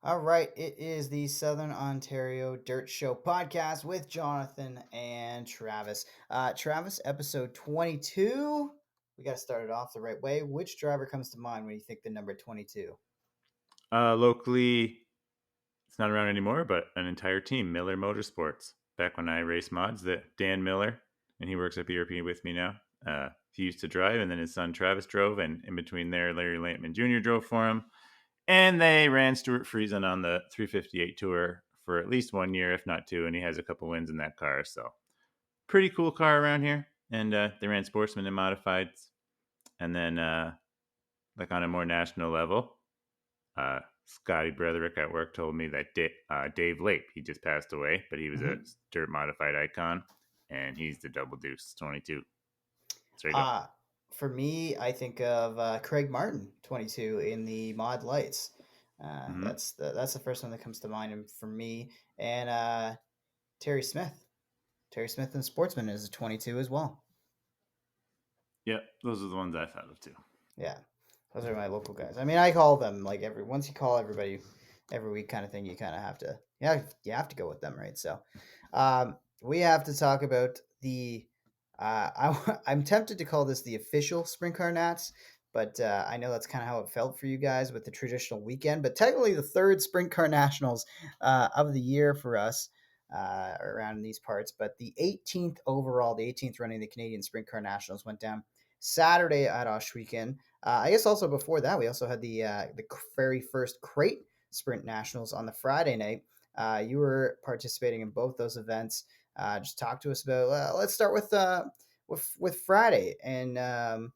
All right, it is the Southern Ontario Dirt Show podcast with Jonathan and Travis. Travis, episode 22. We got to start it off the right way. Which driver comes to mind when you think the number 22? Locally, it's not around anymore, but an entire team, Miller Motorsports. Back when I raced mods, that Dan Miller, and he works at BRP with me now. He used to drive, and then his son Travis drove, and in between there, Larry Lampman Jr. drove for him. And they ran Stuart Friesen on the 358 Tour for at least 1 year, if not two, and he has a couple wins in that car. So, pretty cool car around here. And they ran Sportsman and Modifieds. And then, like on a more national level, Scotty Bretherick at work told me that Dave Lape, he just passed away, but he was a Mm-hmm. dirt modified icon, and he's the Double Deuce 22. So there you go. Uh, for me, I think of Craig Martin, 22, in the Mod Lights. Mm-hmm. That's the first one that comes to mind for me. And Terry Smith. Terry Smith in Sportsman is a 22 as well. Yep, those are the ones I thought of too. Yeah, those are my local guys. I mean, I call them like once you call everybody every week kind of thing, you kind of have to you have to go with them, right? So, we have to talk about the. I'm tempted to call this the official Sprint Car Nats, but I know that's kind of how it felt for you guys with the traditional weekend. But technically, the third Sprint Car Nationals of the year for us around in these parts. But the 18th overall, the 18th running the Canadian Sprint Car Nationals went down Saturday at Ohsweken. I guess also before that, we also had the very first crate sprint nationals on the Friday night. You were participating in both those events. Just talk to us about. Let's start with Friday and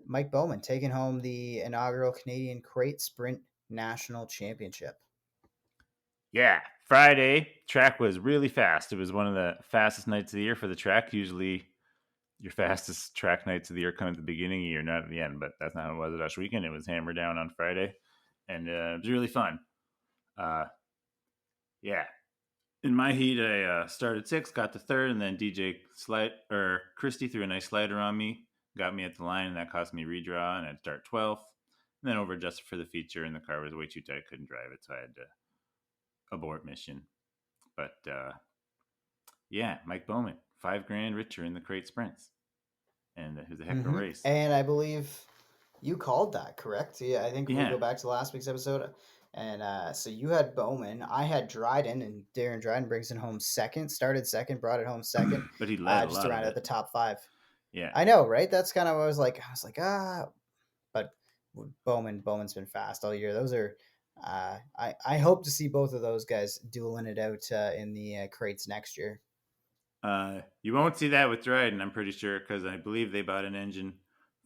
Mike Bowman taking home the inaugural Canadian crate sprint national championship. Yeah, Friday track was really fast. It was one of the fastest nights of the year for the track. Usually, your fastest track nights of the year come at the beginning of the year, not at the end. But that's not how it was at Ush Weekend. It was hammered down on Friday, and it was really fun. Uh, yeah, in my heat, I started sixth, got to third, and then DJ Christie threw a nice slider on me, got me at the line, and that cost me redraw, and I'd start 12th. And then over adjusted for the feature, and the car was way too tight, couldn't drive it, so I had to abort mission. But yeah, Mike Bowman, $5,000 richer in the crate sprints, and it was a heck of a race. And I believe you called that, correct? Yeah, I think if we Yeah, go back to last week's episode, and so you had Bowman, I had Dryden, and Darren Dryden brings it home second, started second, brought it home second, but he led a just lot around of at it. the top five. Yeah, I know, right? That's kind of what I was like, but Bowman's been fast all year. Those are, I hope to see both of those guys dueling it out in the crates next year. you won't see that with Dryden, I'm pretty sure, because I believe they bought an engine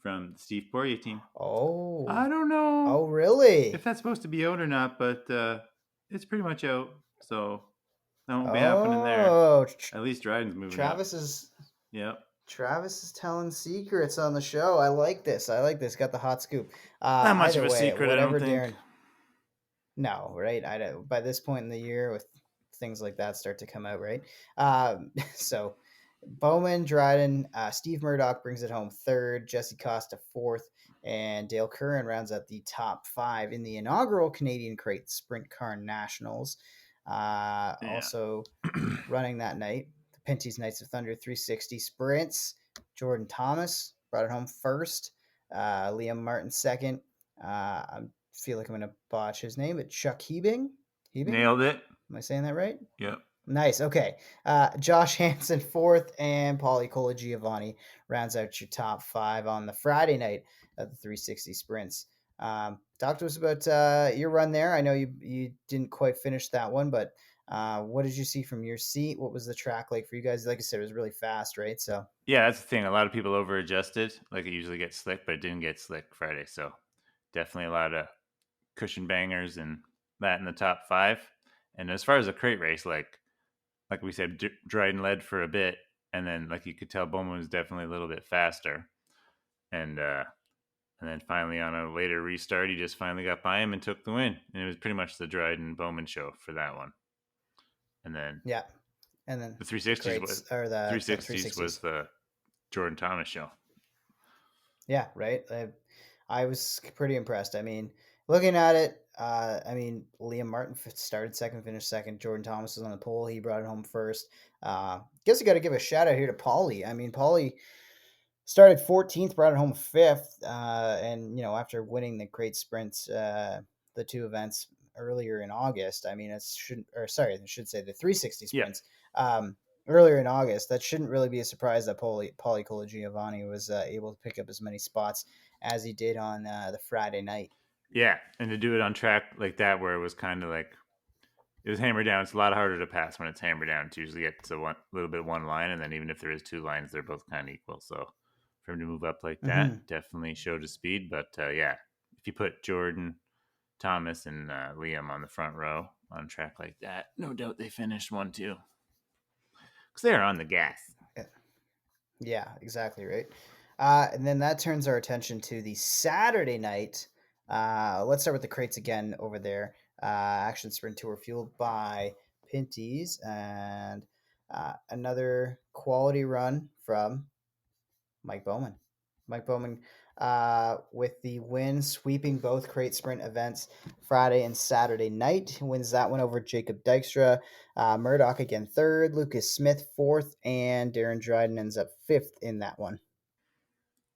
from the Steve Poirier team. I Oh, don't know oh, if really? that's supposed to be out or not, but it's pretty much out, so that won't be happening there. Oh, At least Dryden's moving up. Travis is Yep. Travis is telling secrets on the show. I like this. I like this. Got the hot scoop. Not much of Either a way, secret, I don't whatever think. Darren. No, right? I don't. By this point in the year, with things like that start to come out, right? So Bowman, Dryden, Steve Murdoch brings it home third. Jesse Costa fourth, and Dale Curran rounds out the top five in the inaugural Canadian Crate Sprint Car Nationals. Yeah. Also running that night, the Pinty's Knights of Thunder 360 Sprints. Jordan Thomas brought it home first. Liam Martin second. I feel like I'm going to botch his name, but Chuck Hebing. Hebing? Nailed it. Am I saying that right? Yep. Nice. Okay. Josh Hansen fourth, and Paulie Cola Giovanni rounds out your top five on the Friday night of the 360 sprints. Talk to us about your run there. I know you didn't quite finish that one, but what did you see from your seat? What was the track like for you guys? Like I said, it was really fast, right? So Yeah, that's the thing. A lot of people over adjusted. Like it usually gets slick, but it didn't get slick Friday. So definitely a lot of cushion bangers and that in the top five. And as far as a crate race, like we said, Dryden led for a bit, and then like you could tell Bowman was definitely a little bit faster, and uh, and then finally on a later restart, he just finally got by him and took the win. And it was pretty much the Dryden Bowman show for that one. And then yeah, and then the the 360s was crates or the 360s was 360s. the Jordan Thomas show. Yeah, right. I was pretty impressed. I mean, looking at it, I mean, Liam Martin started second, finished second. Jordan Thomas was on the pole. He brought it home first. Guess you got to give a shout out here to Paulie. I mean, Paulie started 14th, brought it home fifth, and after winning the great sprints, the two events earlier in August. I mean, it shouldn't, or sorry, I should say the 360 Yeah, sprints earlier in August. That shouldn't really be a surprise that Paulie Colagiovanni was able to pick up as many spots as he did on the Friday night. yeah, and to do it on track like that, where it was kind of like it was hammered down. It's a lot harder to pass when it's hammered down. It's usually gets a little bit one line, and then even if there is two lines, they're both kind of equal. So for him to move up like that, Mm-hmm. definitely showed his speed. But yeah, if you put Jordan, Thomas, and Liam on the front row on track like that, no doubt they finished 1-2 because they are on the gas. Yeah, exactly right. And then that turns our attention to the Saturday night. Let's start with the crates again over there. Action Sprint Tour fueled by Pinty's and another quality run from Mike Bowman. Mike Bowman with the win, sweeping both crate sprint events Friday and Saturday night. He wins that one over Jacob Dykstra. Murdoch again third, Lucas Smith fourth, and Darren Dryden ends up fifth in that one.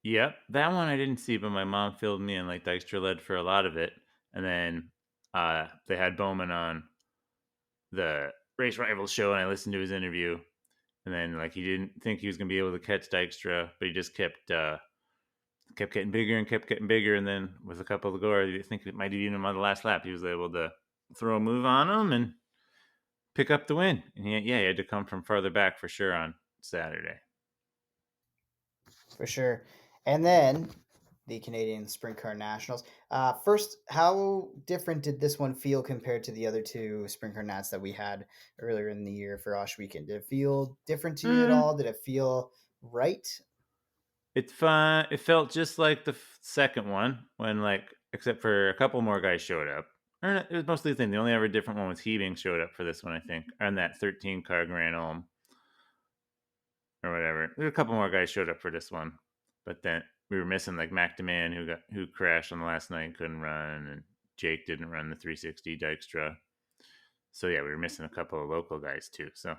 Yep, that one I didn't see, but my mom filled me in. Like Dykstra led for a lot of it, and then they had Bowman on the Race Rivals show, and I listened to his interview. And then like he didn't think he was gonna be able to catch Dykstra, but he just kept getting bigger and kept getting bigger. And then with a couple of the gore, I think it might have even him on the last lap. He was able to throw a move on him and pick up the win. And he had to come from farther back for sure on Saturday. For sure. And then the Canadian Sprint Car Nationals. First, how different did this one feel compared to the other two Sprint Car Nats that we had earlier in the year for Ohsweken? Did it feel different to you at Mm, all? Did it feel right? it's fun. It felt just like the second one when like, except for a couple more guys showed up. Or it was mostly the thing. The only ever different one was Hebing showed up for this one, I think, on that 13 car Grand Ulm or whatever. There were a couple more guys showed up for this one, but then we were missing like Mac who crashed on the last night and couldn't run, and Jake didn't run the 360 Dykstra. So yeah, we were missing a couple of local guys too. So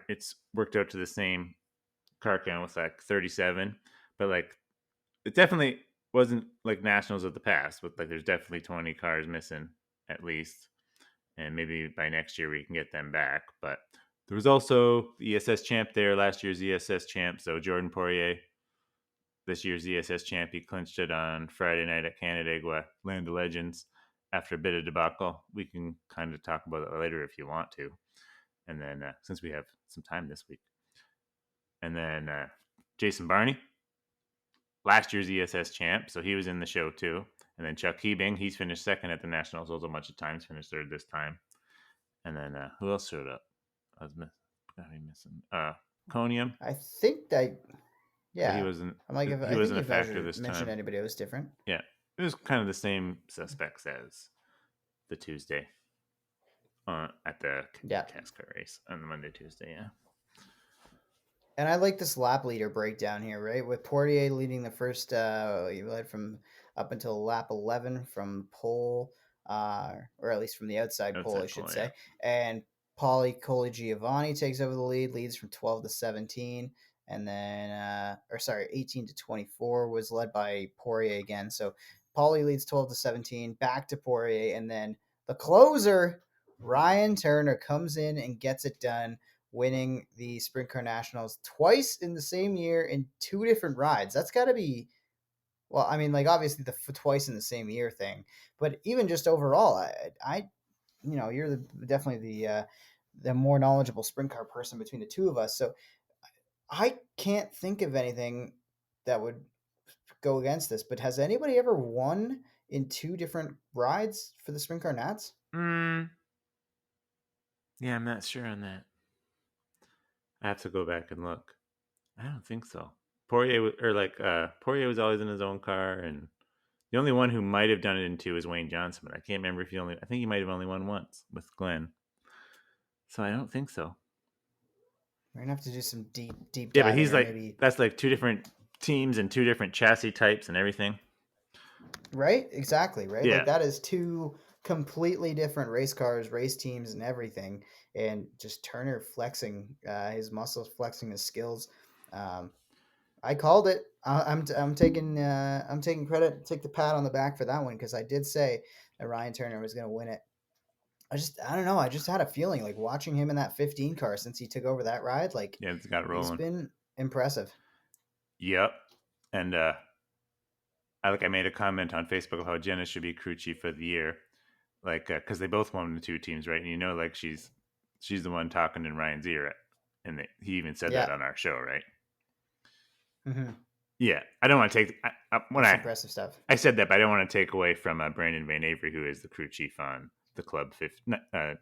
it's worked out to the same car count with like 37, but like it definitely wasn't like nationals of the past. With like there's definitely 20 cars missing at least, and maybe by next year we can get them back. But there was also the ESS champ there, last year's ESS champ. So Jordan Poirier, this year's ESS champ, he clinched it on Friday night at Canandaigua, Land of Legends. After a bit of debacle, we can kind of talk about it later if you want to. And then since we have some time this week, and then Jason Barney, last year's ESS champ, so he was in the show too. And then Chuck Hebing, he's finished second at the Nationals also a bunch of times, finished third this time. And then who else showed up? I was missing Conium, I think that, but he yeah. wasn't. I'm like, if He I think wasn't a you've factor this mentioned time. anybody else different. Yeah, it was kind of the same suspects as the Tuesday at the Yeah. NASCAR race on the Monday, Tuesday. Yeah, And I like this lap leader breakdown here, right? With Portier leading the first, he led from up until lap 11 from pole, or at least from the outside pole, I outside should pole. Yeah, say. And Paulie Coli takes over the lead, leads from 12 to 17. And then, 18 to 24 was led by Poirier again. So Paulie leads 12 to 17, back to Poirier. And then the closer, Ryan Turner, comes in and gets it done, winning the Sprint Car Nationals twice in the same year in two different rides. That's got to be, well, I mean, like obviously the twice in the same year thing, but even just overall, you're definitely the more knowledgeable sprint car person between the two of us. So I can't think of anything that would go against this. But has anybody ever won in two different rides for the Sprint Car Nats? yeah. I'm not sure on that. I have to go back and look. I don't think so. Poirier was always in his own car, and the only one who might have done it in two is Wayne Johnson, but I can't remember if he only. I think he might have only won once with Glenn. So I don't think so. We're gonna have to do some deep Yeah, but diving, he's or like maybe. that's like two different teams and two different chassis types and everything. Right? Exactly, right? Like Yeah, that is two completely different race cars, race teams, and everything. And just Turner flexing his muscles, flexing his skills. Um, I called it. I'm taking credit, take the pat on the back for that one because I did say that Ryan Turner was going to win it. I don't know. I just had a feeling like watching him in that 15 car since he took over that ride. Like yeah, it's got it he's rolling. been impressive. Yep. And I made a comment on Facebook of how Jenna should be crew chief for the year, like because they both won the two teams, right? And like she's the one talking in Ryan's ear, and he even said that Yeah. on our show, right? Hmm. Yeah, I don't want to take when It's impressive stuff. I said that, but I don't want to take away from Brandon Van Avery, who is the crew chief on the Club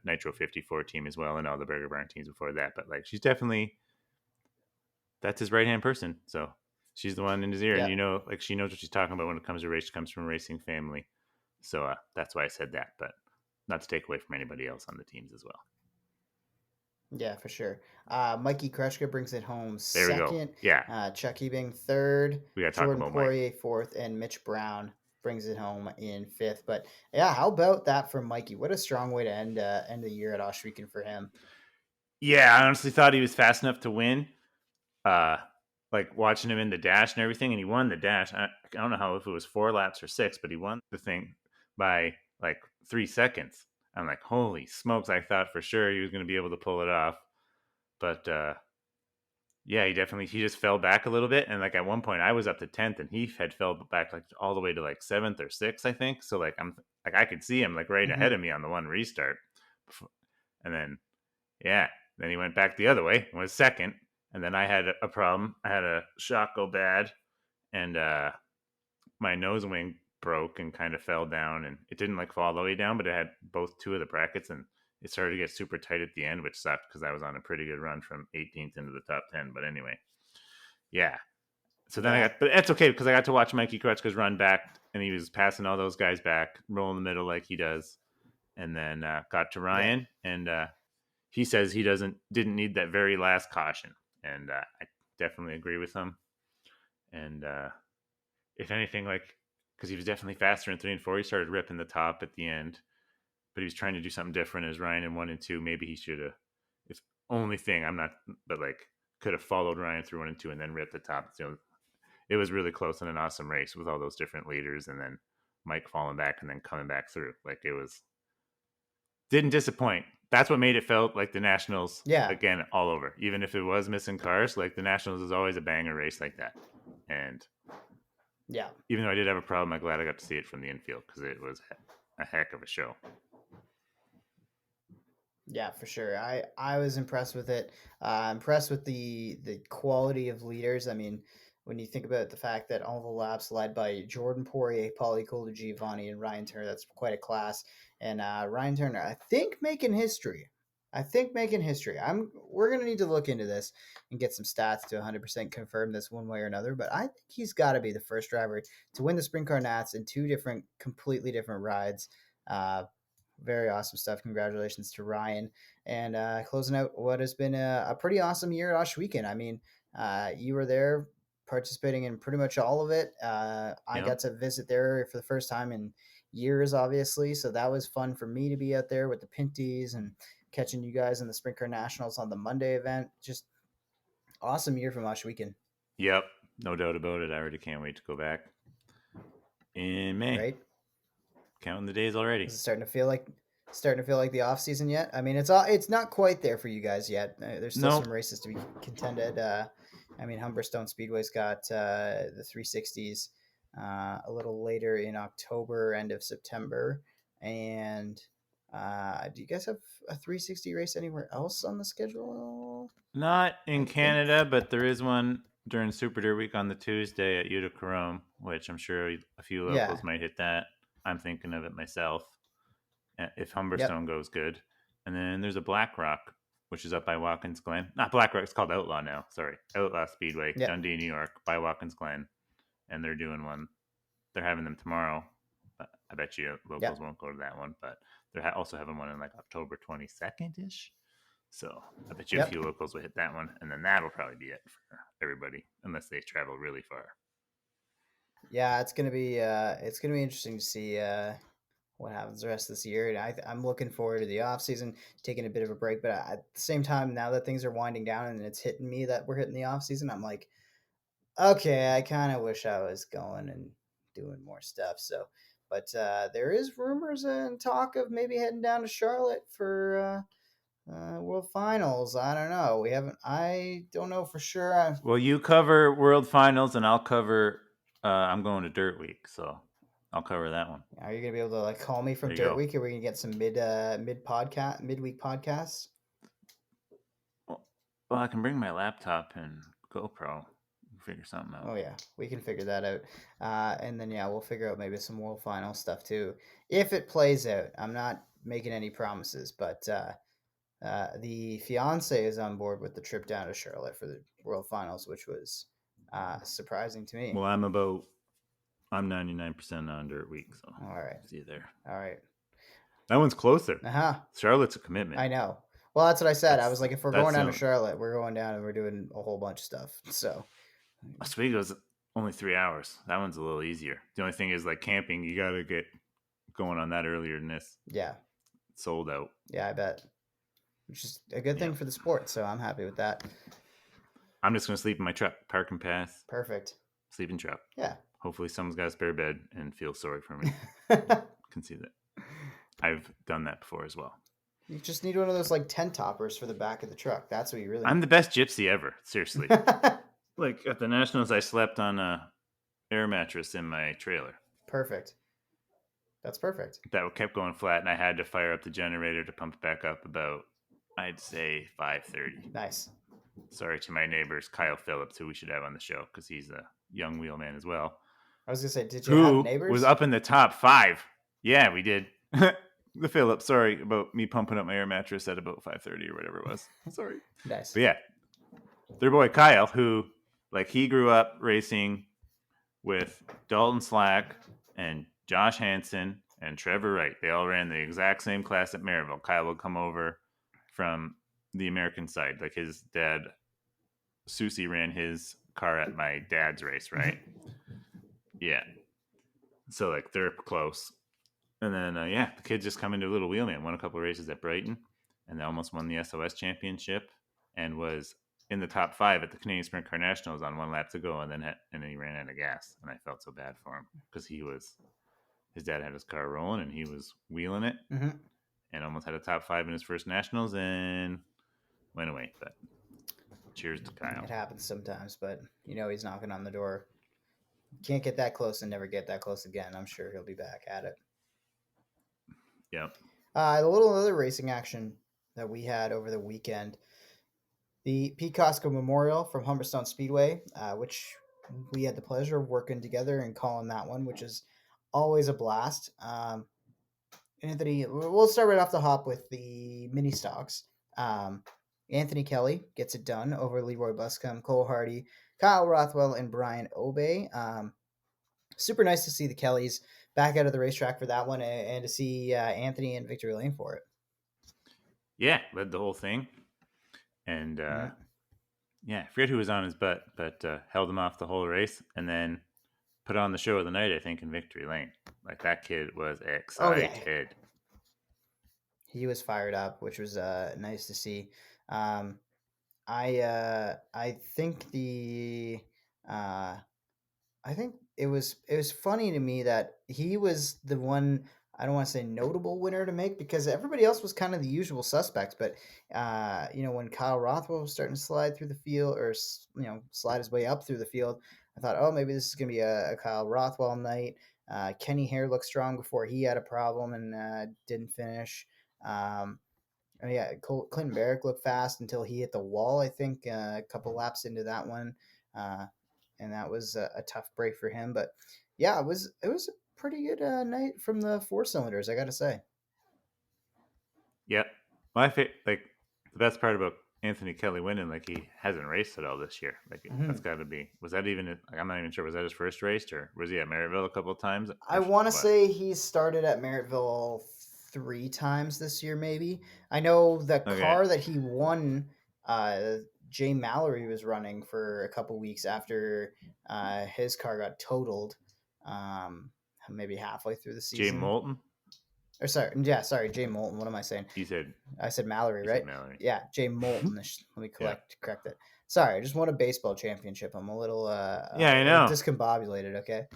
Nitro 54 team as well, and all the Burger Barn teams before that. But like, she's definitely that's his right hand person. So she's the one in his ear, and Yeah. like she knows what she's talking about when it comes to race. She comes from a racing family, so that's why I said that. But not to take away from anybody else on the teams as well. Yeah, for sure. Mikey Kreshka brings it home There we go. second. Yeah, Chuck Ebing third. we got to talk Jordan about Mike. Poirier fourth, and Mitch Brown brings it home in fifth. But yeah, how about that for Mikey? What a strong way to end the year at Ohsweken for him. Yeah, I honestly thought he was fast enough to win. uh like watching him in the dash and everything, and he won the dash. I don't know how, if it was 4 laps or 6, but he won the thing by like 3 seconds. I'm like, holy smokes, I thought for sure he was going to be able to pull it off. But yeah, he just fell back a little bit, and like at one point I was up to 10th and he had fell back like all the way to like 7th or 6th, I think. So like I'm like, I could see him like right ahead Hmm. of me on the one restart. And then yeah. Then he went back the other way and was second. And then I had a problem. I had a shock go bad, and my nose wing broke and kind of fell down. And it didn't like fall all the way down, but it had both two of the brackets, and it started to get super tight at the end, which sucked because I was on a pretty good run from 18th into the top 10. But anyway, yeah. So then Yeah. but that's okay because I got to watch Mikey Krutchka's run back, and he was passing all those guys back, roll in the middle like he does, and then got to Yeah. Ryan, and he says he didn't need that very last caution, and I definitely agree with him. And if anything, like because he was definitely faster in 3 and 4, he started ripping the top at the end, but he was trying to do something different as Ryan in 1 and 2. Maybe he should have. If only thing I'm not, but like could have followed Ryan through 1 and 2 and then ripped the top. It was really close and an awesome race with all those different leaders, and then Mike falling back and then coming back through. Like it was didn't disappoint. That's what made it felt like the Nationals Yeah. again all over. Even if it was missing cars, like the Nationals is always a banger race like that. And Yeah. even though I did have a problem, I'm glad I got to see it from the infield because it was a heck of a show. Yeah, for sure. I was impressed with it. Impressed with the quality of leaders. I mean, when you think about the fact that all the laps led by Jordan Poirier, Paulie Giovanni, and Ryan Turner, that's quite a class. And Ryan Turner, I think making history. I think making history. We're gonna need to look into this and get some stats to 100% confirm this one way or another. But I think he's got to be the first driver to win the Sprint Car Nats in two different, completely different rides. Very awesome stuff. Congratulations to Ryan. And closing out what has been a pretty awesome year at Ohsweken. I mean, you were there participating in pretty much all of it. I Yep. got to visit there for the first time in years, obviously. So that was fun for me to be out there with the Pinties and catching you guys in the Sprint Car Nationals on the Monday event. Just awesome year from Ohsweken, Yep. No doubt about it. I already can't wait to go back in May. right? Counting the days already. Is it starting to feel like the off season yet? I mean, it's not quite there for you guys yet. There's still Nope. some races to be contended. I mean, Humberstone Speedway's got the 360s a little later in October, end of September, and do you guys have a 360 race anywhere else on the schedule? Not I in think. Canada, but there is one during Super Dirt Week on the Tuesday at Utica, which I'm sure a few Yeah. locals might hit that. I'm thinking of it myself. If Yep. Humberstone goes good. And then there's a Black Rock, which is up by Watkins Glen. Not Black Rock, it's called Outlaw now. Sorry. Outlaw Speedway, Yep. Dundee, New York, by Watkins Glen. And they're doing one. They're having them tomorrow. I bet you locals Yep. won't go to that one, but they're also having one in like October 22nd ish. So I bet you a Yep. few locals will hit that one. And then that'll probably be it for everybody, unless they travel really far. Yeah, it's gonna be interesting to see what happens the rest of this year. And I'm looking forward to the off season, taking a bit of a break. But at the same time, now that things are winding down and it's hitting me that we're hitting the off season, I'm like, okay, I kind of wish I was going and doing more stuff. So, but there is rumors and talk of maybe heading down to Charlotte for World Finals. I don't know. We haven't. I don't know for sure. Well, you cover World Finals, and I'll cover. I'm going to Dirt Week, so I'll cover that one. Are you gonna be able to like call me from There you Dirt go. Week? Are we gonna get some midweek podcasts? Well, I can bring my laptop and GoPro. Figure something out. Oh yeah, we can figure that out. And then yeah, we'll figure out maybe some World Final stuff too, if it plays out. I'm not making any promises, but the fiance is on board with the trip down to Charlotte for the World Finals, which was surprising to me. Well, I'm 99% on Dirt Week, so All right, see you there. all right. That one's closer. Uh huh. Charlotte's a commitment. I know. Well, that's what I said. I That's was like, if we're going that's down to the Charlotte, we're going down and we're doing a whole bunch of stuff. So Oswego's only 3 hours. That one's a little easier. The only thing is like camping, you got to get going on that earlier than this. yeah, It's sold out. yeah, I bet. Which is a good thing Yeah. for the sport. So I'm happy with that. I'm just gonna sleep in my truck, park and pass, Perfect. sleep in truck. Yeah. Hopefully, someone's got a spare bed and feels sorry for me. Can see that. I've done that before as well. You just need one of those like tent toppers for the back of the truck. That's what you really I'm need. the best gypsy ever. Seriously. Like at the Nationals, I slept on a air mattress in my trailer Perfect. That's perfect. that kept going flat, and I had to fire up the generator to pump it back up about, I'd say, 5:30. Nice. Sorry to my neighbors, Kyle Phillips, who we should have on the show because he's a young wheelman as well, I was gonna say, did you have who was neighbors? up in the top 5. Yeah, we did. The Phillips, sorry about me pumping up my air mattress at about 5:30 or whatever it was. Sorry. Nice. But yeah, their boy Kyle, who like he grew up racing with Dalton Slack and Josh Hansen and Trevor Wright. They all ran the exact same class at Maryville. Kyle would come over from the American side. Like his dad, Susie, ran his car at my dad's race, right? Yeah. So like they're close. And then yeah, the kids just come into a little wheelman, won a couple of races at Brighton, and they almost won the SOS championship, and was in the top 5 at the Canadian Sprint Car Nationals on 1 lap to go, and then he ran out of gas, and I felt so bad for him because his dad had his car rolling and he was wheeling it, Mm-hmm. and almost had a top 5 in his first nationals and went away. But cheers to Kyle. It happens sometimes, but you know he's knocking on the door. Can't get that close and never get that close again. I'm sure he'll be back at it. Yep. The little other racing action that we had over the weekend, the Pete Cosco Memorial from Humberstone Speedway, which we had the pleasure of working together and calling that one, which is always a blast. Anthony, we'll start right off the hop with the mini stocks. Anthony Kelly gets it done over Leroy Buscombe, Cole Hardy, Kyle Rothwell, and Brian Obey. Super nice to see the Kellys back out of the racetrack for that one, and to see Anthony in victory lane for it. Yeah, led the whole thing, and yeah, I forget who was on his butt, but held him off the whole race, and then put on the show of the night, I think, in victory lane. Like that kid was excited. Oh, yeah. He was fired up, which was nice to see. I think I think it was funny to me that he was the one. I don't want to say notable winner to make because everybody else was kind of the usual suspects. But you know, when Kyle Rothwell was starting to slide through the field or slide his way up through the field, I thought, oh, maybe this is gonna be a Kyle Rothwell night. Kenny Hare looked strong before he had a problem and didn't finish. Yeah, Clinton Barrick looked fast until he hit the wall. I think a couple laps into that one, and that was a tough break for him. But yeah, it was a pretty good night from the 4 cylinders, I got to say. Yep. Well, like the best part about Anthony Kelly winning, like he hasn't raced at all this year. Like that's got to be. Was that even? Like, I'm not even sure. Was that his first race, or was he at Maryville a couple of times? I want to say he started at Merrittville 3 times this year, maybe. I know the car that he won, Jay Mallory was running for a couple weeks after his car got totaled. um, maybe halfway through the Jay season. Moulton. Or sorry, yeah, sorry, Jay Moulton. What am I saying? You said I said Mallory, you said right? Mallory. Yeah, Jay Moulton. Let me Yeah. correct it. Sorry, I just won a baseball championship. I'm Yeah, a I little know. discombobulated. Okay.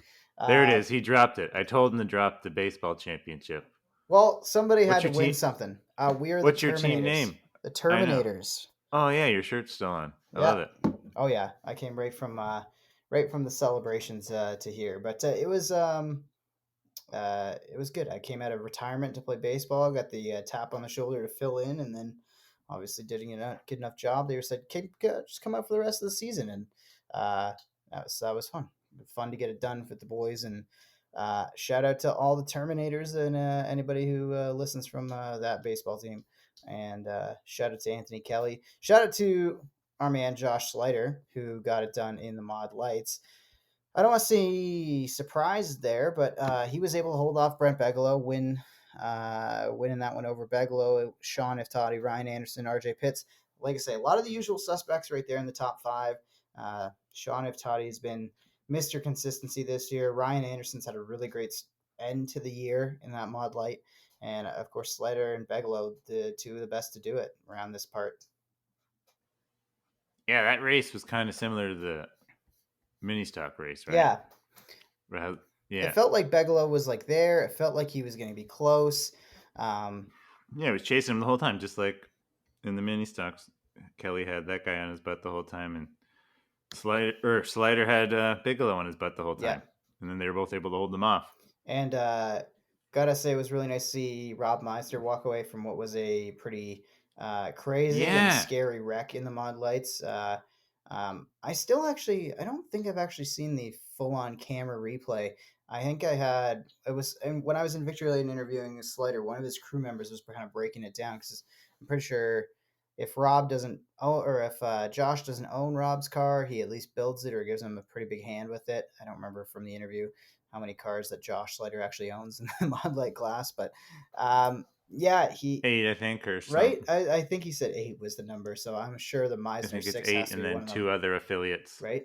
There it Uh, is. He dropped it. I told him to drop the baseball championship. well, somebody had What's to your win team? something. We are the What's your team Terminators. name? The I know. Terminators. Oh yeah, your shirt's still on. I love Yeah. it. Oh yeah. I came right from the celebrations to here, but it was good. I came out of retirement to play baseball. Got the tap on the shoulder to fill in, and then obviously didn't get enough job. They said, just come out for the rest of the season," and uh, that was fun. Fun to get it done with the boys. And shout out to all the Terminators and anybody who listens from that baseball team. And shout out to Anthony Kelly. Shout out to our man Josh Slider, who got it done in the mod lights. I don't want to say surprised there, but he was able to hold off Brent Bigelow, winning that one over Bigelow, Sean Iftati, Ryan Anderson, RJ Pitts. Like I say, a lot of the usual suspects right there in the top five. Sean Iftati has been Mr. Consistency this year. Ryan Anderson's had a really great end to the year in that mod light. And of course, Slater and Bigelow, the two of the best to do it around this part. Yeah, that race was kind of similar to the mini stock race, right? Yeah, it Yeah. felt like Bigelow was like there. It felt like he was going to be close. Yeah, he was chasing him the whole time, just like in the mini stocks. Kelly had that guy on his butt the whole time, and Slider had Bigelow on his butt the whole Yeah, time, and then they were both able to hold them off. and gotta say, it was really nice to see Rob Meister walk away from what was a pretty crazy and Yeah, scary wreck in the mod lights. I don't think I've actually seen the full on camera replay. I think I had it was and when I was in Victory Lane interviewing Slider, one of his crew members was kind of breaking it down because I'm pretty sure if Rob doesn't own, or if Josh doesn't own Rob's car, he at least builds it or gives him a pretty big hand with it. I don't remember from the interview how many cars that Josh Slater actually owns in the Mod Light class, but yeah, he 8, I think, or right. something. I think he said eight was the number, so I'm sure the I Meisner think it's six has 8, to and be one then of two them, other affiliates. right?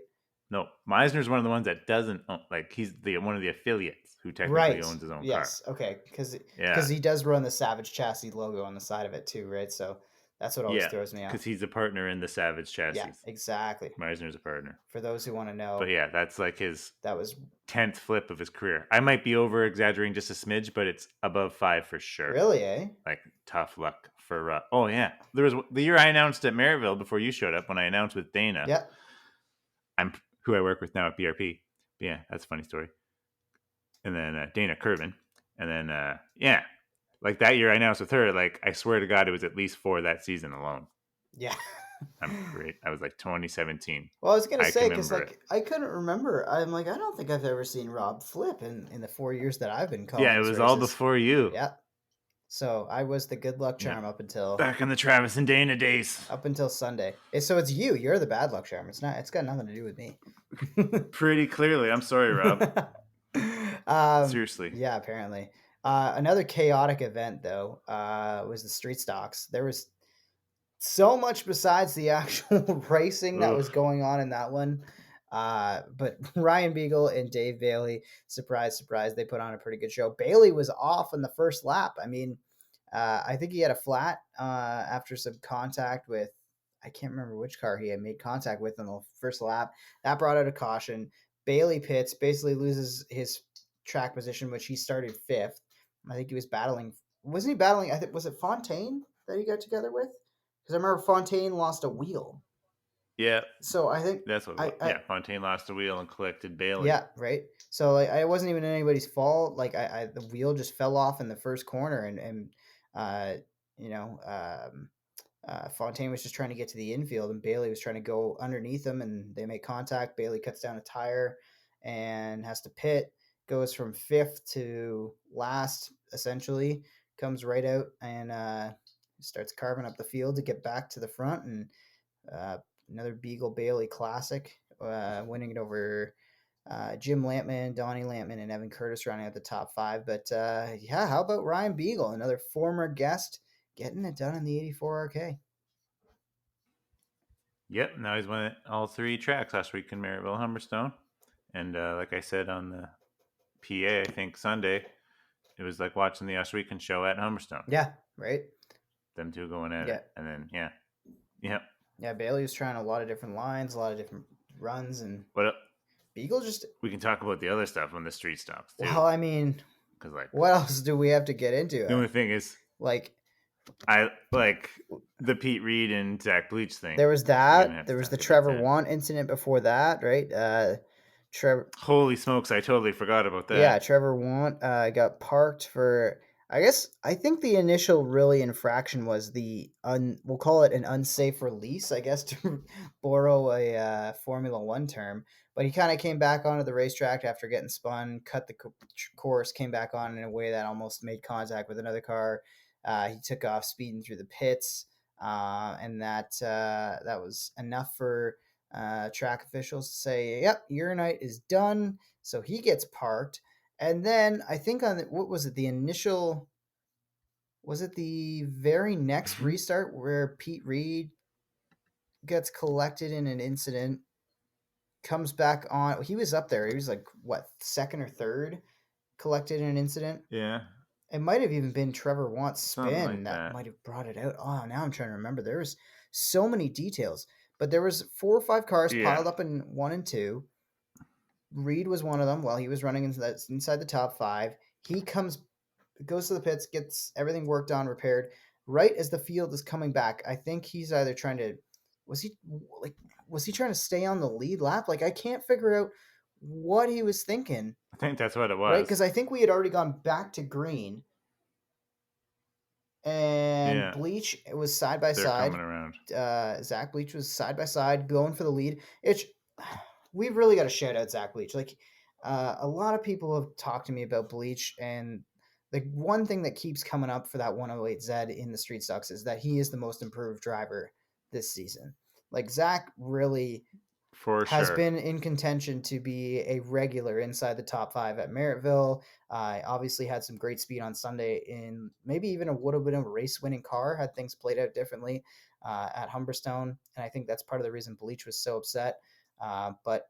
No, Meisner's one of the ones that doesn't own, like he's the one of the affiliates who technically Right. owns his own car. Yes. Okay. Yeah, Because he does run the Savage Chassis logo on the side of it too, right? So that's what always yeah, throws me because off. he's a partner in the Savage Yeah. chassis. Exactly. Meisner's a partner, For those who want to but know, yeah, that's like his that was 10th flip of his career. I might be over exaggerating just a smidge, but it's above 5 for sure. really, eh? Like tough luck for. Oh yeah, there was the year I announced at Maryville before you showed up when I announced with Dana. Yeah. I'm who I work with now at BRP. But yeah, that's a funny story. And then Dana Curvin, and then yeah, like that year I announced with her. Like I swear to God, it was at least 4 that season alone. Yeah. I'm great. I was like 2017. Well, I was gonna I can say because remember it. like I couldn't remember. I'm like I don't think I've ever seen Rob flip in the 4 years that I've been calling Yeah, it these was all races. before you. Yeah. So I was the good luck Yep. charm Back in the Travis and Dana days. up until Sunday. So it's you. You're the bad luck charm. It's not. It's got nothing to do with me. Pretty clearly. I'm sorry, Rob. Seriously. yeah. Apparently, another chaotic event though was the street stocks. There was so much besides the actual racing that was Oof. going on in that one. But Ryan Beagle and Dave Bailey, surprise, surprise, they put on a pretty good show. Bailey was off on the first lap. I mean, I think he had a flat after some contact with, I can't remember which car he had made contact with on the first lap. That brought out a caution. Bailey pits, basically loses his track position, which he started fifth. I think he was battling. Wasn't he battling? I think was it Fontaine that he got together with? Because I remember Fontaine lost a wheel. Yeah, So I think that's what it was. I Yeah, Fontaine lost a wheel and collected Bailey. yeah, right. So like I wasn't even anybody's fault. Like I the wheel just fell off in the first corner, and uh you know Fontaine was just trying to get to the infield, and Bailey was trying to go underneath him, and they make contact. Bailey cuts down a tire and has to pit. Goes from fifth to last, essentially. Comes right out and starts carving up the field to get back to the front, and uh, another Beagle Bailey classic, winning it over Jim Lampman, Donnie Lampman, and Evan Curtis running at the top five. But yeah, how about Ryan Beagle, another former guest, getting it done in the 84 RK? Yep, now he's won all 3 tracks last week in Maryville, Humberstone. And like I said on the PA. I think Sunday. It was like watching the Ohsweken show at Humberstone. Yeah, right. Them two going at it, Yeah, and then yeah. yeah. Bailey was trying a lot of different lines, a lot of different runs, and But Beagle just. we can talk about the other stuff on the street stocks too, Well, I mean, because like what else do we have to get into? the only thing is Like, I like the Pete Reed and Zach Bleach thing. there was We're gonna that. have to There was the talk about Trevor that. Want incident before that, right? Trevor. Holy smokes! I totally forgot about Yeah, that. Trevor Want got parked for. I think the initial really infraction was we'll call it an unsafe release, I guess, to borrow a Formula One term. But he kind of came back onto the racetrack after getting spun, cut the course, came back on in a way that almost made contact with another car. He took off speeding through the pits, and that was enough for track officials to say, "Yep, your night is done." So he gets parked. And then I think what was it? The initial was it the very next restart where Pete Reed gets collected in an incident, comes back on. He was up there. He was like what, second or third, collected in an incident. Yeah, It might have even been Trevor Want's something spin like that that. might have brought it out. Oh, now I'm trying to remember. There was so many details, but there was 4 or 5 cars Yeah, piled up in 1 and 2. Reed was one of them while he was running inside the top 5. He goes to the pits, gets everything worked on, repaired. Right as the field is coming back, I think he's either trying to was he like was he trying to stay on the lead lap? Like I can't figure out what he was thinking, I think that's what it right? was. Because I think we had already gone back to green, and Yeah, Bleach was side by they're side. coming around. Zach Bleach was side by side going for the lead. It's we really got to shout out Zach Bleach. Like a lot of people have talked to me about Bleach, and the one thing that keeps coming up for that 108Z in the street stocks is that he is the most improved driver this season. Like Zach really For has sure. been in contention to be a regular inside the top 5 at Merrittville. Obviously had some great speed on Sunday in maybe even would have been a race winning car had things played out differently at Humberstone. And I think that's part of the reason Bleach was so upset. But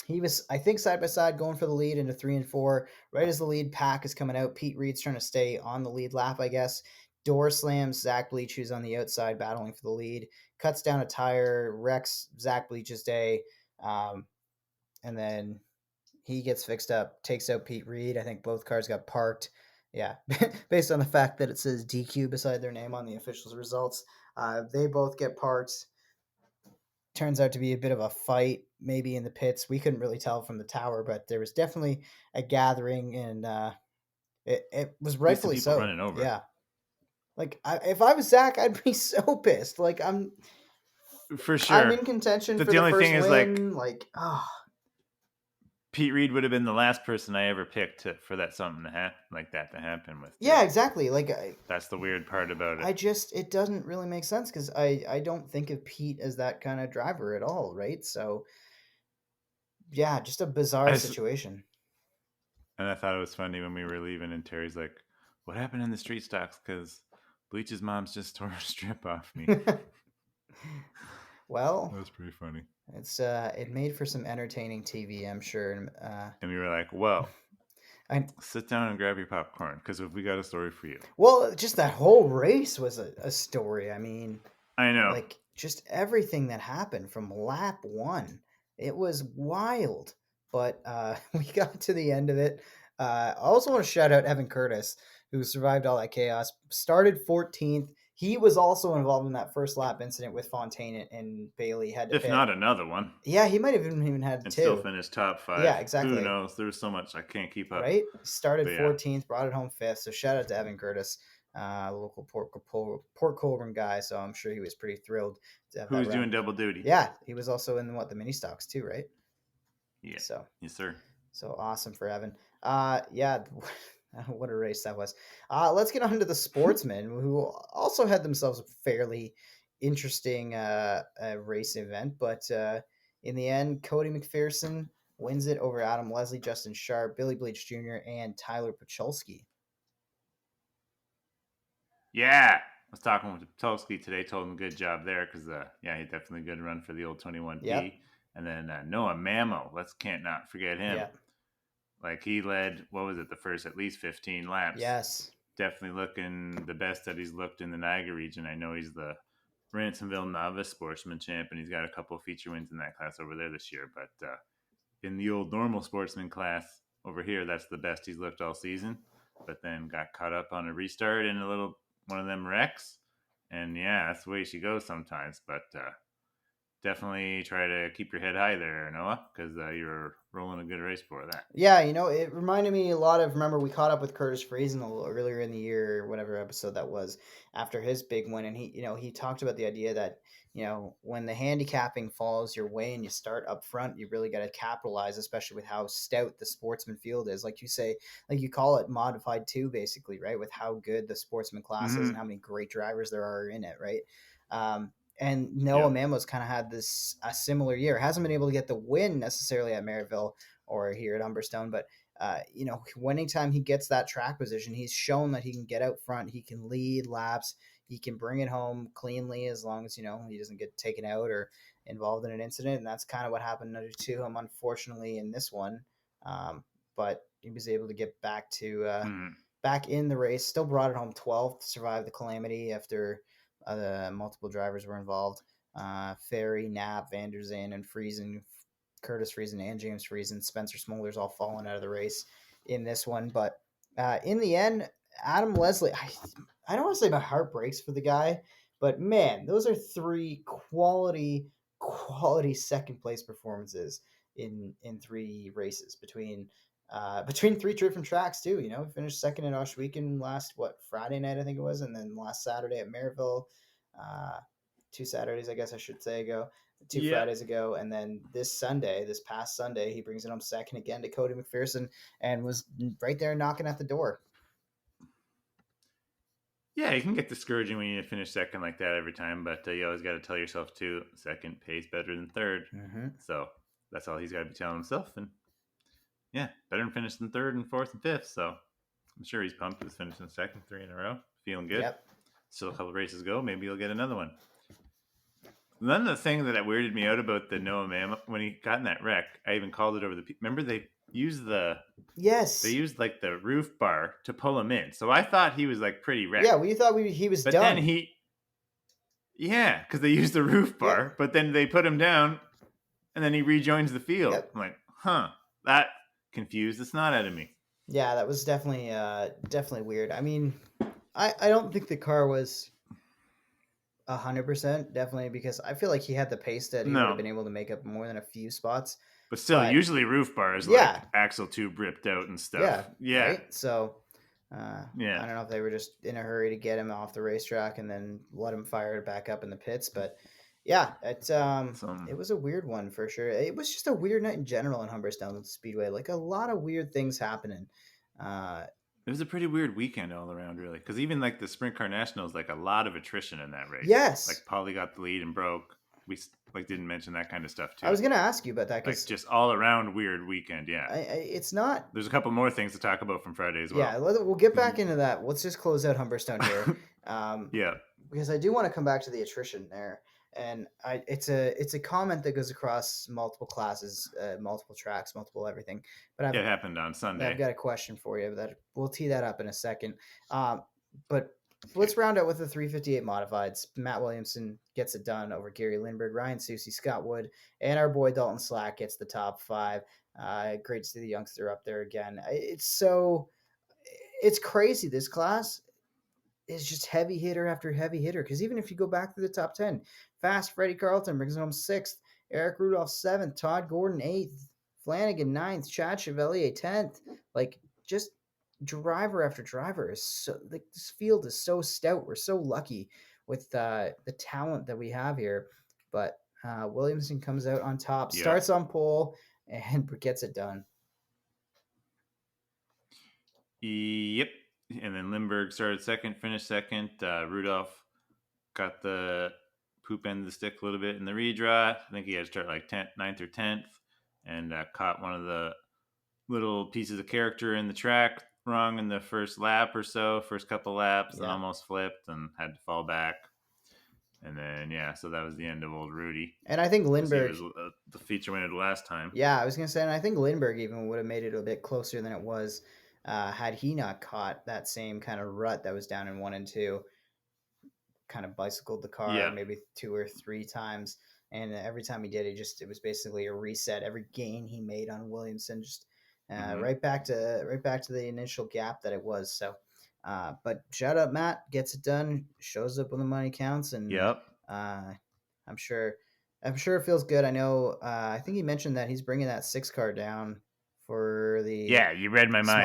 he was, I think, side by side going for the lead into 3 and 4. Right as the lead pack is coming out, Pete Reed's trying to stay on the lead lap, I guess. Door slams Zach Bleach, who's on the outside battling for the lead, cuts down a tire, wrecks Zach Bleach's day, and then he gets fixed up, takes out Pete Reed. I think both cars got parked. Yeah, based on the fact that it says DQ beside their name on the officials' results, they both get parked. Turns out to be a bit of a fight, maybe in the pits. We couldn't really tell from the tower, but there was definitely a gathering, and it was At least the rightfully people so. running over. Yeah, like if I was Zach, I'd be so pissed. Like For I'm sure. in contention But for the the only thing first is, like, win. Like, oh, Pete Reed would have been the last person I ever picked for that something to happen like that to happen with too. yeah, exactly. Like That's the weird part about it. I just it doesn't really make sense because I don't think of Pete as that kind of driver at all, right? So yeah, just a bizarre I situation. and I thought it was funny when we were leaving, and Terry's like, "What happened in the street stocks? Because Bleach's mom's just tore a strip off me." Well, That was pretty funny. it made for some entertaining TV, I'm sure. And And we were like, "Well, I sit down and grab your popcorn, because we got a story for you." well, just that whole race was a story. I mean, I know. like just everything that happened from lap 1, it was wild. But we got to the end of it. I also want to shout out Evan Curtis, who survived all that chaos. Started 14th. He was also involved in that first lap incident with Fontaine and Bailey had to If pit. not another one, Yeah, he might have even had and still 2. finished top 5. Yeah, Who exactly. knows? There's so much I can't keep up. Right? Started But yeah, 14th, brought it home 5th. So shout out to Evan Curtis, local Port Colborne guy. So I'm sure he was pretty thrilled to have that who's run. doing double duty? Yeah, he was also in the mini stocks too, right? Yeah. So Yes, sir. awesome for Evan. Yeah, what a race that was. Let's get on to the sportsmen who also had themselves a fairly interesting race event, but in the end, Cody McPherson wins it over Adam Leslie, Justin Sharp, Billy Bleach Jr., and Tyler Pacholski. Yeah. I was talking with Tolsky today, told him good job there because, yeah, he definitely good run for the old 21P. Yep. And then Noah Mamo, can't not forget him. Yeah. Like he led, what was it, the first at least 15 laps. Yes. Definitely looking the best that he's looked in the Niagara region. I know he's the Ransomville Novice Sportsman champ, and he's got a couple of feature wins in that class over there this year. But in the old normal sportsman class over here, that's the best he's looked all season. But then got caught up on a restart in a little one of them wrecks, and yeah, that's the way she goes sometimes. But definitely try to keep your head high there, Noah, because you're rolling a good race for that. Yeah, it reminded me a lot of. Remember, we caught up with Curtis Friesen a little earlier in the year, whatever episode that was, after his big win, and he talked about the idea that when the handicapping falls your way and you start up front, you really got to capitalize, especially with how stout the sportsman field is. Like you say, like you call it modified two, basically, right? With how good the sportsman class is and how many great drivers there are in it, right? And Noah Yep. Mamo's kind of had a similar year. Hasn't been able to get the win necessarily at Maryville or here at Humberstone. But anytime he gets that track position, he's shown that he can get out front. He can lead laps. He can bring it home cleanly as long as he doesn't get taken out or involved in an incident. And that's kind of what happened to him, unfortunately, in this one. But he was able to get back in the race. Still brought it home 12th. Survived the calamity after multiple drivers were involved. Ferry, Knapp, Van der Zan, and Friesen, Curtis Friesen and James Friesen. Spencer Smoller's all fallen out of the race in this one. But in the end, Adam Leslie, I don't want to say my heart breaks for the guy, but man, those are three quality second place performances in three races between three different tracks too. We finished second in Ohsweken last Friday night I think it was, and then last Saturday at Maryville. 2 Saturdays I guess I should say ago. Two Yep. Fridays ago, and then this past Sunday, he brings it home second again to Cody McPherson and was right there knocking at the door. Yeah, it can get discouraging when you finish second like that every time, but you always got to tell yourself too, second pays better than third. Mm-hmm. So that's all he's got to be telling himself. And yeah, better than finishing third and fourth and fifth. So I'm sure he's pumped with finishing second 3 in a row, feeling good. Yep. Still a couple races go. Maybe he'll get another one. None of the thing that weirded me out about the Noah Mamo, when he got in that wreck, I even called it over the. Remember they used they used like the roof bar to pull him in. So I thought he was like pretty wrecked. Yeah, we thought he was but done. Then because they used the roof bar, Yep. but then they put him down, and then he rejoins the field. Yep. I'm like, that confused the snot out of me. Yeah, that was definitely weird. I mean, I don't think the car was 100% definitely, because I feel like he had the pace that he would have been able to make up more than a few spots. But still, usually roof bars like axle tube ripped out and stuff. Yeah. Right? So, I don't know if they were just in a hurry to get him off the racetrack and then let him fire it back up in the pits. But yeah, it was a weird one for sure. It was just a weird night in general in Humberstone Speedway. Like a lot of weird things happening. It was a pretty weird weekend all around, really, because even like the Sprint Car Nationals, like a lot of attrition in that race. Yes, like Paulie got the lead and broke. We didn't mention that kind of stuff too. I was going to ask you about that, because just all around weird weekend. Yeah, it's not. There's a couple more things to talk about from Friday as well. Yeah, we'll get back into that. Let's just close out Humberstone here. Yeah, because I do want to come back to the attrition there. And it's a comment that goes across multiple classes, multiple tracks, multiple everything. But it happened on Sunday. I've got a question for you that we'll tee that up in a second. But let's round out with the 358 modifieds. Matt Williamson gets it done over Gary Lindbergh, Ryan Susie, Scott Wood, and our boy Dalton Slack gets the top 5. Great to see the youngster up there again. It's crazy. This class is just heavy hitter after heavy hitter. Because even if you go back to the top 10, Fast Freddie Carlton brings home 6th, Eric Rudolph 7th, Todd Gordon 8th, Flanagan 9th, Chad Chevalier 10th. Like, just driver after driver is so, like, this field is so stout. We're so lucky with the talent that we have here. But Williamson comes out on top, starts on pole, and gets it done. Yep. And then Lindbergh started second, finished second. Rudolph got the poop end of the stick a little bit in the redraw. I think he had to start like 9th or 10th, and caught one of the little pieces of character in the track wrong in the first lap or so, first couple laps, and almost flipped and had to fall back. And then so that was the end of old Rudy And I think because he Lindbergh, was the feature winner the last time. yeah, I was gonna say, and I think Lindbergh even would have made it a bit closer than it was had he not caught that same kind of rut that was down in 1 and 2. Kind of bicycled the car Yeah. maybe 2 or 3 times, and every time he did, it was basically a reset. Every gain he made on Williamson, just Mm-hmm. right back to the initial gap that it was. So, but shout out Matt, gets it done, shows up when the money counts, and Yep. uh, I'm sure I'm sure it feels good. I know. I think he mentioned that he's bringing that 6 car down for the Yeah, you read my mind.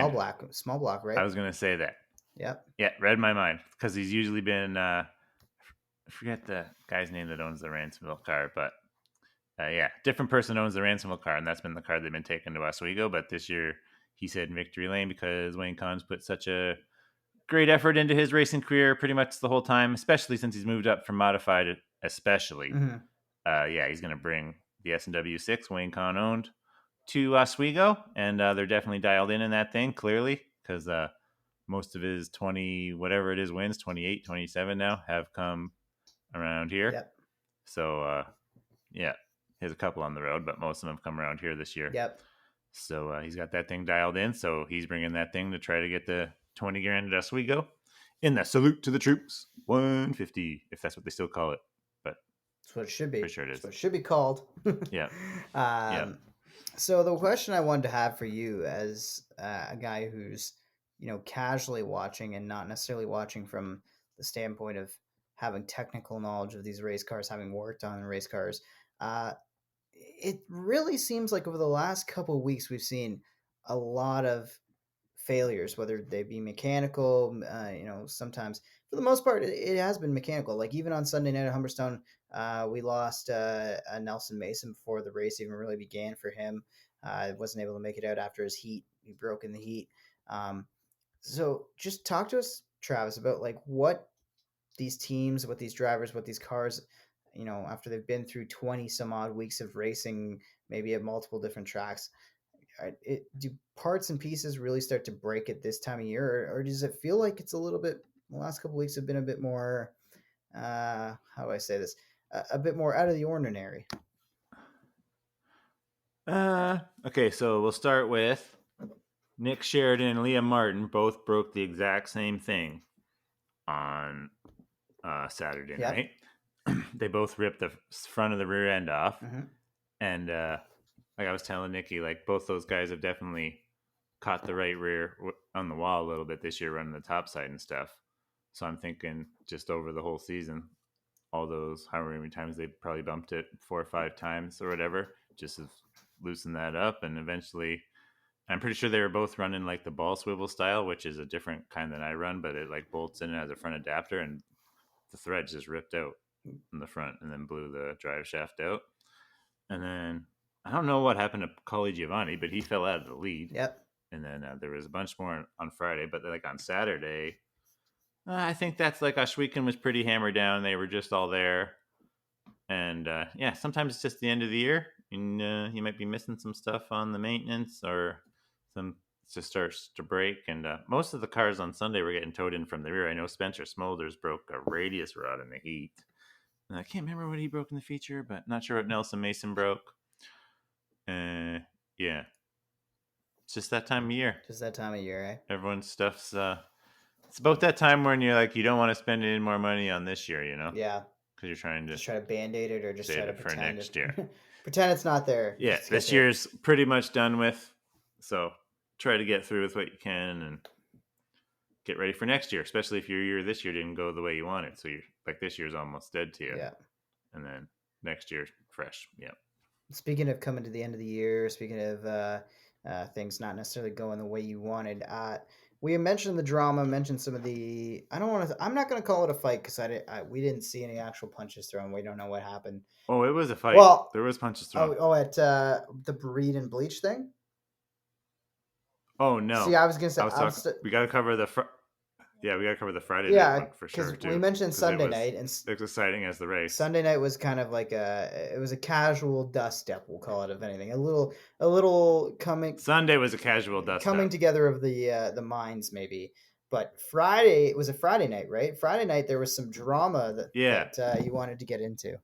small block, I right? was gonna say that. Yep. Yeah, read my mind because he's usually been. I forget the guy's name that owns the Ransomville car, but different person owns the Ransomville car, and that's been the car they've been taking to Oswego. But this year, he said Victory Lane because Wayne Kahn's put such a great effort into his racing career pretty much the whole time, especially since he's moved up from modified, especially. Mm-hmm. He's going to bring the S&W 6 Wayne Kahn owned to Oswego, and they're definitely dialed in that thing clearly because most of his 20 whatever it is wins 28 27 now have come around here. Yep. So he has a couple on the road, but most of them have come around here this year. Yep. So he's got that thing dialed in. So he's bringing that thing to try to get the 20 grand at Oswego in the salute to the troops 150, if that's what they still call it. But That's what it should be. pretty sure it That's is. what it should be called. Yeah. um, So the question I wanted to have for you, as a guy who's casually watching and not necessarily watching from the standpoint of having technical knowledge of these race cars, having worked on race cars, it really seems like over the last couple of weeks we've seen a lot of failures, whether they be mechanical. Sometimes for the most part, it has been mechanical. Like even on Sunday night at Humberstone, we lost a Nelson Mason before the race even really began for him. Wasn't able to make it out after his heat. He broke in the heat. So just talk to us, Travis, about like what these teams, what these drivers, what these cars, after they've been through 20 some odd weeks of racing, maybe at multiple different tracks, do parts and pieces really start to break at this time of year, or does it feel like it's a little bit? The last couple of weeks have been a bit more. How do I say this? A bit more out of the ordinary. Okay, so we'll start with Nick Sheridan and Liam Martin both broke the exact same thing on Saturday Yep. night. They both ripped the front of the rear end off. Mm-hmm. And like I was telling Nikki, like both those guys have definitely caught the right rear on the wall a little bit this year running the top side and stuff. So I'm thinking just over the whole season, all those however many times they probably bumped it 4 or 5 times or whatever, just to loosen that up. And eventually, I'm pretty sure they were both running like the ball swivel style, which is a different kind than I run, but it like bolts in as a front adapter, and the thread just ripped out in the front and then blew the drive shaft out. And then I don't know what happened to Collie Giovanni, but he fell out of the lead. Yep. And then there was a bunch more on Friday, but like on Saturday, I think that's like Ohsweken was pretty hammered down. They were just all there. And sometimes it's just the end of the year, and you might be missing some stuff on the maintenance, or some just starts to break. And most of the cars on Sunday were getting towed in from the rear. I know Spencer Smolders broke a radius rod in the heat. And I can't remember what he broke in the feature, but not sure what Nelson Mason broke. Yeah, it's just that time of year. Just that time of year, eh? Everyone's stuff's. It's about that time when you're like, you don't want to spend any more money on this year, Yeah. because you're trying to Just try to band-aid it, or just save try to it for pretend next year. pretend it's not there. Yeah, Just this year's pretty much done with. So try to get through with what you can and get ready for next year, especially if your year this year didn't go the way you wanted. So you're like, this year's almost dead to you. Yeah. And then next year, fresh. Yeah. Speaking of coming to the end of the year, speaking of things not necessarily going the way you wanted, we mentioned the drama, mentioned some of the. I don't want to. I'm not going to call it a fight because we didn't see any actual punches thrown. We don't know what happened. Oh, it was a fight. Well, there was punches thrown. at the breed and bleach thing. Oh no! See, I was gonna say we got to cover the. Yeah, we got to cover the Friday yeah, night one for sure too. We mentioned Sunday night, and it's exciting as the race. Sunday night was kind of like it was a casual dust step, we'll call it, if anything. A little coming. Sunday was a casual dust coming step. together of the minds, maybe. But Friday, it was a Friday night, right? Friday night there was some drama Yeah. that you wanted to get into.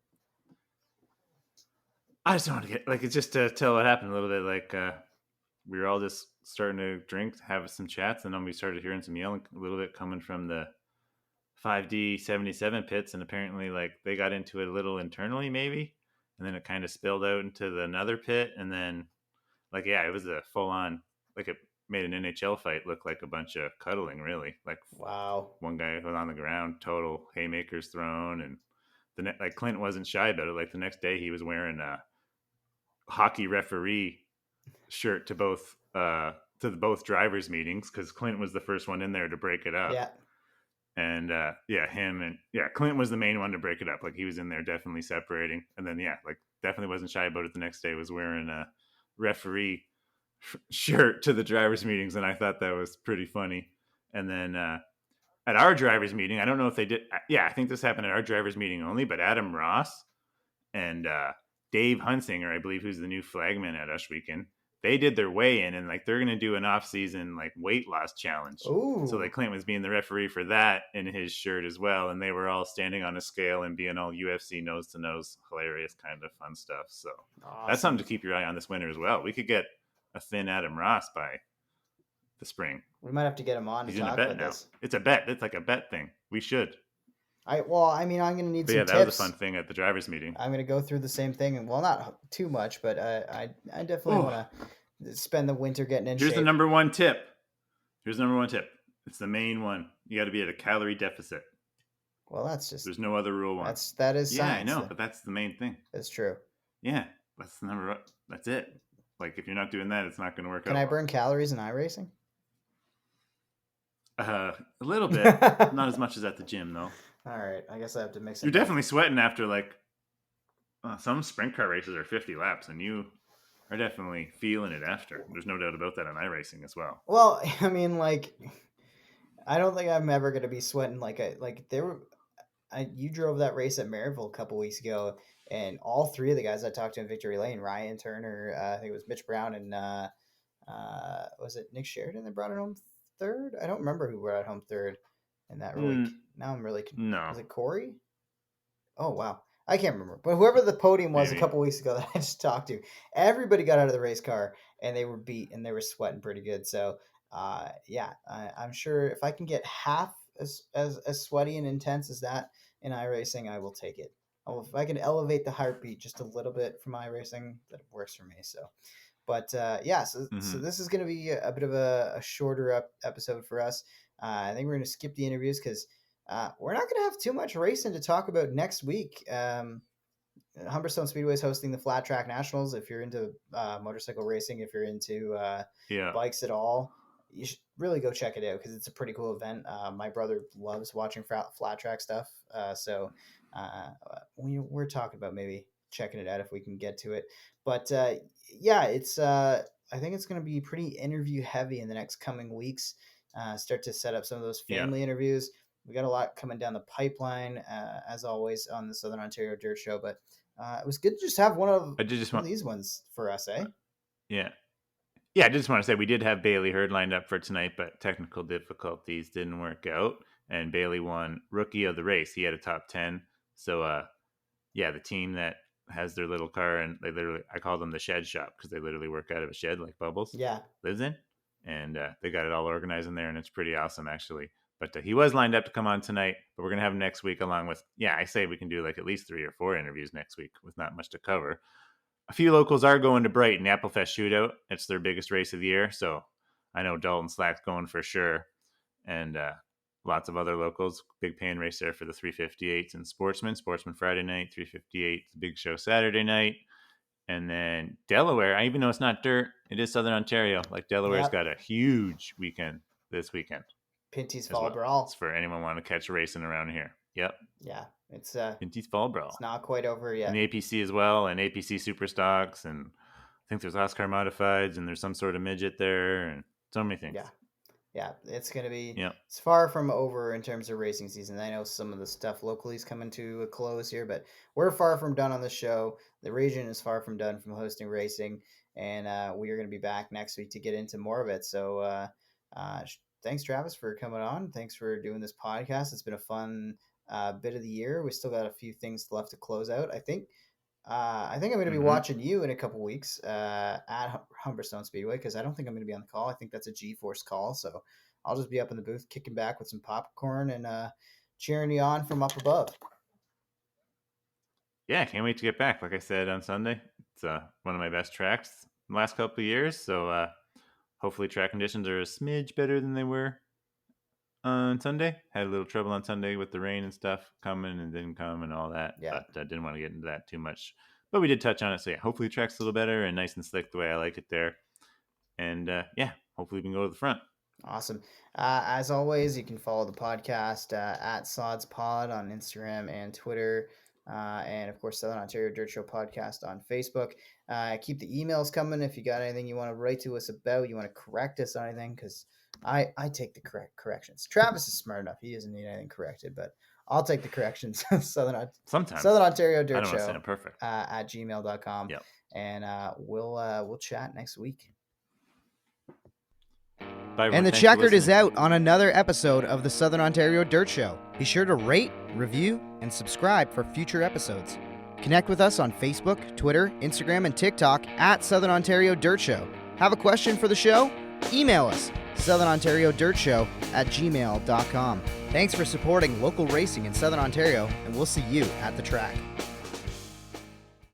I just want to get like it's just to tell what happened a little bit. Like we were all just starting to drink, have some chats, and then we started hearing some yelling a little bit coming from the 5D 77 pits, and apparently like they got into it a little internally maybe, and then it kind of spilled out into another pit, and then like yeah, it was a full on like it made an NHL fight look like a bunch of cuddling really. Like Wow. one guy was on the ground, total haymakers thrown, and like Clint wasn't shy about it. Like the next day he was wearing a hockey referee shirt to the both drivers meetings because Clint was the first one in there to break it up. Yeah. And Clint was the main one to break it up. Like he was in there definitely separating, and then like definitely wasn't shy about it. The next day was wearing a referee shirt to the drivers meetings, and I thought that was pretty funny. And then at our drivers meeting, I don't know if they did. Yeah, I think this happened at our drivers meeting only, but Adam Ross and Dave Hunsinger, I believe, who's the new flagman at Ohsweken, they did their weigh in and like they're gonna do an off season like weight loss challenge. So Ooh. like Clint was being the referee for that in his shirt as well, and they were all standing on a scale and being all UFC nose to nose, hilarious kind of fun stuff. So that's Awesome. something to keep your eye on this winter as well. We could get a thin Adam Ross by the spring. We might have to get him on to He's in a talk bet about now. this. It's a bet. It's like a bet thing. We should. I mean, I'm gonna need But some yeah, that was a fun tips. thing at the drivers meeting. I'm gonna go through the same thing, and well, not too much, but I definitely Oh, want to spend the winter getting in here's the shape. number one tip. Here's the number one tip. It's the main one. You got to be at a calorie deficit. Well, that's just There's no other rule one. that is Yeah, I science. know, but that's the main thing. That's true. Yeah, that's the number. That's it. Like if you're not doing that, it's not going to work Can out I well. burn calories in iRacing? A little bit, not as much as at the gym though. All right, I guess I have to mix it. You're definitely sweating after like some sprint car races are 50 laps, and you are definitely feeling it after. There's no doubt about that on iRacing as well. Well, I mean, like, I don't think I'm ever gonna be sweating there were. You drove that race at Maryville a couple weeks ago, and all three of the guys I talked to in Victory Lane, Ryan Turner, I think it was Mitch Brown, and was it Nick Sheridan that brought it home third? I don't remember who brought it home third in that week. Now I'm really No, was it Corey? Oh wow, I can't remember. But whoever the podium was a maybe. couple weeks ago that I just talked to, everybody got out of the race car and they were beat and they were sweating pretty good. So I'm sure if I can get half as sweaty and intense as that in iRacing, I will take it. If I can elevate the heartbeat just a little bit from iRacing, that works for me. So. But so Mm-hmm. this is going to be a bit of a shorter episode for us. I think we're going to skip the interviews because we're not going to have too much racing to talk about next week. Humberstone Speedway is hosting the Flat Track Nationals. If you're into motorcycle racing, if you're into Yeah. bikes at all, you should really go check it out because it's a pretty cool event. My brother loves watching flat track stuff, so we're talking about maybe checking it out if we can get to it. But it's I think it's going to be pretty interview heavy in the next coming weeks. Start to set up some of those Yeah. family interviews. We got a lot coming down the pipeline, as always on the Southern Ontario Dirt Show. But it was good to just have one of these ones for us, eh? Yeah. Yeah, I just want to say we did have Bailey Hurd lined up for tonight, but technical difficulties didn't work out, and Bailey won Rookie of the Race. He had a top 10. So, the team that has their little car, and I call them the shed shop because they literally work out of a shed like Bubbles Yeah. lives in, and they got it all organized in there, and it's pretty awesome actually. But he was lined up to come on tonight, but we're gonna have him next week along with I say we can do like at least 3 or 4 interviews next week with not much to cover. A few locals are going to Brighton, Applefest Shootout. It's their biggest race of the year, so I know Dalton Slack's going for sure, and lots of other locals. Big paying race there for the 358s and Sportsman Friday night, 358 the big show Saturday night, and then Delaware. I even know it's not dirt, it is Southern Ontario. Like Delaware's got a huge weekend this weekend. Pinty's as Fall well. Brawl. It's for anyone want to catch racing around here. Yep. Yeah, it's Pinty's Fall Brawl. It's not quite over yet. And the APC as well, and APC Super Stocks, and I think there's Oscar Modifieds, and there's some sort of midget there, and so many things. Yeah, it's going to be. Yeah. It's far from over in terms of racing season. I know some of the stuff locally is coming to a close here, but we're far from done on the show. The region is far from done from hosting racing, and we are going to be back next week to get into more of it. So thanks, Travis, for coming on. Thanks for doing this podcast. It's been a fun bit of the year. We still got a few things left to close out. I think I'm going to be Mm-hmm. watching you in a couple weeks at Humberstone Speedway because I don't think I'm going to be on the call. I think that's a G-Force call, so I'll just be up in the booth kicking back with some popcorn and cheering you on from up above. Yeah, can't wait to get back. Like I said on Sunday, it's one of my best tracks in the last couple of years. So hopefully track conditions are a smidge better than they were on Sunday. Had a little trouble on Sunday with the rain and stuff coming and didn't come and all that. Yeah. But I didn't want to get into that too much. But we did touch on it. So yeah, hopefully the track's a little better and nice and slick the way I like it there. And yeah, hopefully we can go to the front. Awesome. As always, you can follow the podcast at Sods Pod on Instagram and Twitter. And of course, Southern Ontario Dirt Show Podcast on Facebook. Keep the emails coming if you got anything you want to write to us about, you want to correct us on anything, because I take the corrections. Travis is smart enough. He doesn't need anything corrected, but I'll take the corrections. Sometimes Southern Ontario Dirt I don't Show want to say I'm perfect. At gmail.com. Yep. And we'll chat next week. Bye, and the checkered is out on another episode of the Southern Ontario Dirt Show. Be sure to rate, review, and subscribe for future episodes. Connect with us on Facebook, Twitter, Instagram, and TikTok at Southern Ontario Dirt Show. Have a question for the show? Email us, southernontariodirtshow@gmail.com. Thanks for supporting local racing in Southern Ontario, and we'll see you at the track.